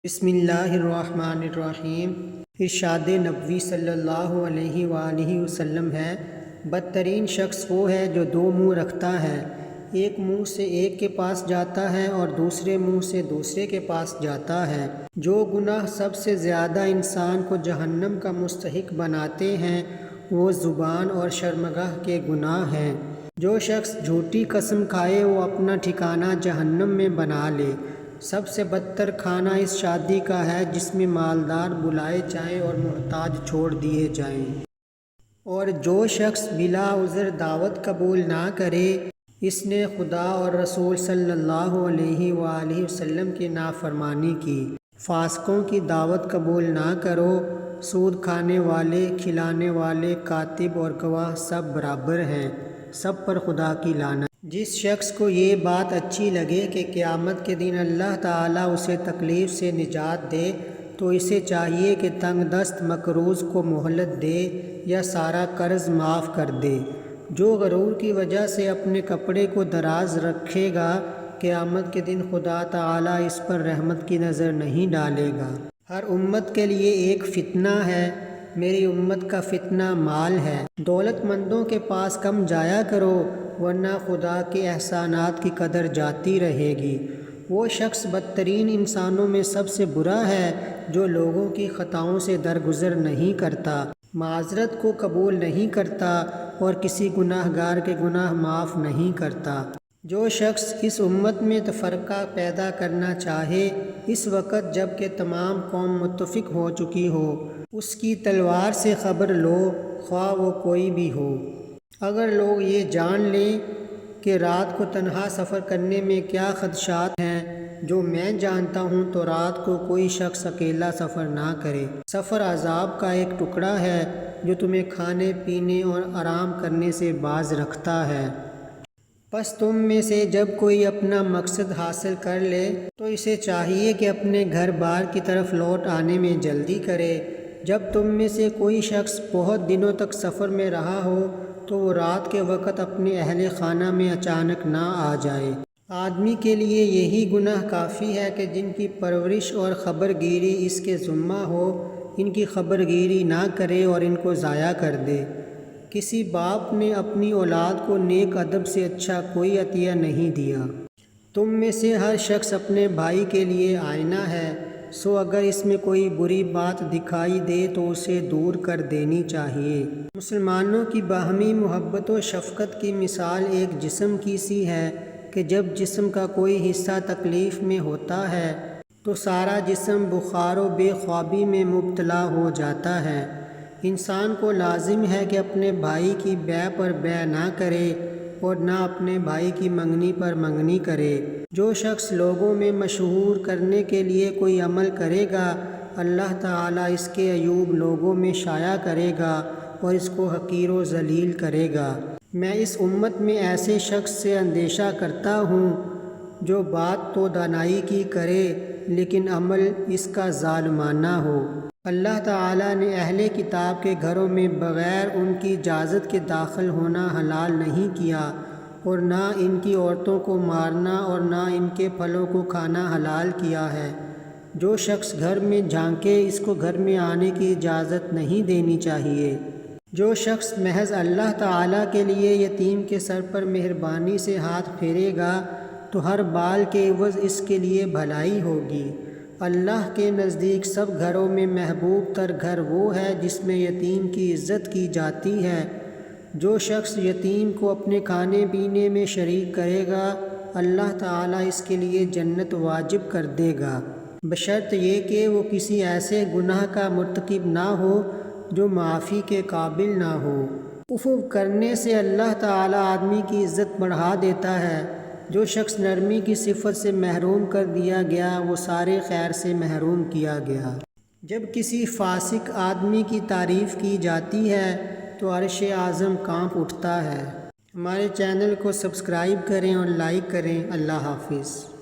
بسم اللہ الرحمن الرحیم۔ ارشاد نبوی صلی اللہ علیہ وآلہ وسلم ہے، بدترین شخص وہ ہے جو دو منہ رکھتا ہے، ایک منہ سے ایک کے پاس جاتا ہے اور دوسرے منہ سے دوسرے کے پاس جاتا ہے۔ جو گناہ سب سے زیادہ انسان کو جہنم کا مستحق بناتے ہیں وہ زبان اور شرمگاہ کے گناہ ہیں۔ جو شخص جھوٹی قسم کھائے وہ اپنا ٹھکانہ جہنم میں بنا لے۔ سب سے بدتر کھانا اس شادی کا ہے جس میں مالدار بلائے جائیں اور محتاج چھوڑ دیے جائیں۔ اور جو شخص بلا عذر دعوت قبول نہ کرے اس نے خدا اور رسول صلی اللہ علیہ وآلہ وسلم کی نافرمانی کی۔ فاسقوں کی دعوت قبول نہ کرو، سود کھانے والے، کھلانے والے، کاتب اور گواہ سب برابر ہیں، سب پر خدا کی لعنت۔ جس شخص کو یہ بات اچھی لگے کہ قیامت کے دن اللہ تعالیٰ اسے تکلیف سے نجات دے تو اسے چاہیے کہ تنگ دست مقروض کو مہلت دے یا سارا قرض معاف کر دے۔ جو غرور کی وجہ سے اپنے کپڑے کو دراز رکھے گا قیامت کے دن خدا تعالیٰ اس پر رحمت کی نظر نہیں ڈالے گا۔ ہر امت کے لیے ایک فتنہ ہے، میری امت کا فتنہ مال ہے۔ دولت مندوں کے پاس کم جایا کرو ورنہ خدا کے احسانات کی قدر جاتی رہے گی۔ وہ شخص بدترین انسانوں میں سب سے برا ہے جو لوگوں کی خطاؤں سے درگزر نہیں کرتا، معذرت کو قبول نہیں کرتا اور کسی گناہ گار کے گناہ معاف نہیں کرتا۔ جو شخص اس امت میں تفرقہ پیدا کرنا چاہے اس وقت جب کہ تمام قوم متفق ہو چکی ہو، اس کی تلوار سے خبر لو خواہ وہ کوئی بھی ہو۔ اگر لوگ یہ جان لیں کہ رات کو تنہا سفر کرنے میں کیا خدشات ہیں جو میں جانتا ہوں تو رات کو کوئی شخص اکیلا سفر نہ کرے۔ سفر عذاب کا ایک ٹکڑا ہے جو تمہیں کھانے پینے اور آرام کرنے سے باز رکھتا ہے۔ پس تم میں سے جب کوئی اپنا مقصد حاصل کر لے تو اسے چاہیے کہ اپنے گھر بار کی طرف لوٹ آنے میں جلدی کرے۔ جب تم میں سے کوئی شخص بہت دنوں تک سفر میں رہا ہو تو وہ رات کے وقت اپنے اہل خانہ میں اچانک نہ آ جائے۔ آدمی کے لیے یہی گناہ کافی ہے کہ جن کی پرورش اور خبر گیری اس کے ذمہ ہو ان کی خبر گیری نہ کرے اور ان کو ضائع کر دے۔ کسی باپ نے اپنی اولاد کو نیک ادب سے اچھا کوئی عطیہ نہیں دیا۔ تم میں سے ہر شخص اپنے بھائی کے لیے آئینہ ہے، سو اگر اس میں کوئی بری بات دکھائی دے تو اسے دور کر دینی چاہیے۔ مسلمانوں کی باہمی محبت و شفقت کی مثال ایک جسم کی سی ہے کہ جب جسم کا کوئی حصہ تکلیف میں ہوتا ہے تو سارا جسم بخار و بے خوابی میں مبتلا ہو جاتا ہے۔ انسان کو لازم ہے کہ اپنے بھائی کی بے پر بے نہ کرے اور نہ اپنے بھائی کی منگنی پر منگنی کرے۔ جو شخص لوگوں میں مشہور کرنے کے لیے کوئی عمل کرے گا اللہ تعالیٰ اس کے عیوب لوگوں میں شائع کرے گا اور اس کو حقیر و ذلیل کرے گا۔ میں اس امت میں ایسے شخص سے اندیشہ کرتا ہوں جو بات تو دانائی کی کرے لیکن عمل اس کا ظالمانہ ہو۔ اللہ تعالیٰ نے اہل کتاب کے گھروں میں بغیر ان کی اجازت کے داخل ہونا حلال نہیں کیا اور نہ ان کی عورتوں کو مارنا اور نہ ان کے پھلوں کو کھانا حلال کیا ہے۔ جو شخص گھر میں جھانکے اس کو گھر میں آنے کی اجازت نہیں دینی چاہیے۔ جو شخص محض اللہ تعالیٰ کے لیے یتیم کے سر پر مہربانی سے ہاتھ پھیرے گا تو ہر بال کے عوض اس کے لیے بھلائی ہوگی۔ اللہ کے نزدیک سب گھروں میں محبوب تر گھر وہ ہے جس میں یتیم کی عزت کی جاتی ہے۔ جو شخص یتیم کو اپنے کھانے پینے میں شریک کرے گا اللہ تعالیٰ اس کے لیے جنت واجب کر دے گا، بشرط یہ کہ وہ کسی ایسے گناہ کا مرتکب نہ ہو جو معافی کے قابل نہ ہو۔ عفو کرنے سے اللہ تعالیٰ آدمی کی عزت بڑھا دیتا ہے۔ جو شخص نرمی کی صفت سے محروم کر دیا گیا وہ سارے خیر سے محروم کیا گیا۔ جب کسی فاسق آدمی کی تعریف کی جاتی ہے تو عرش اعظم کانپ اٹھتا ہے۔ ہمارے چینل کو سبسکرائب کریں اور لائک کریں۔ اللہ حافظ۔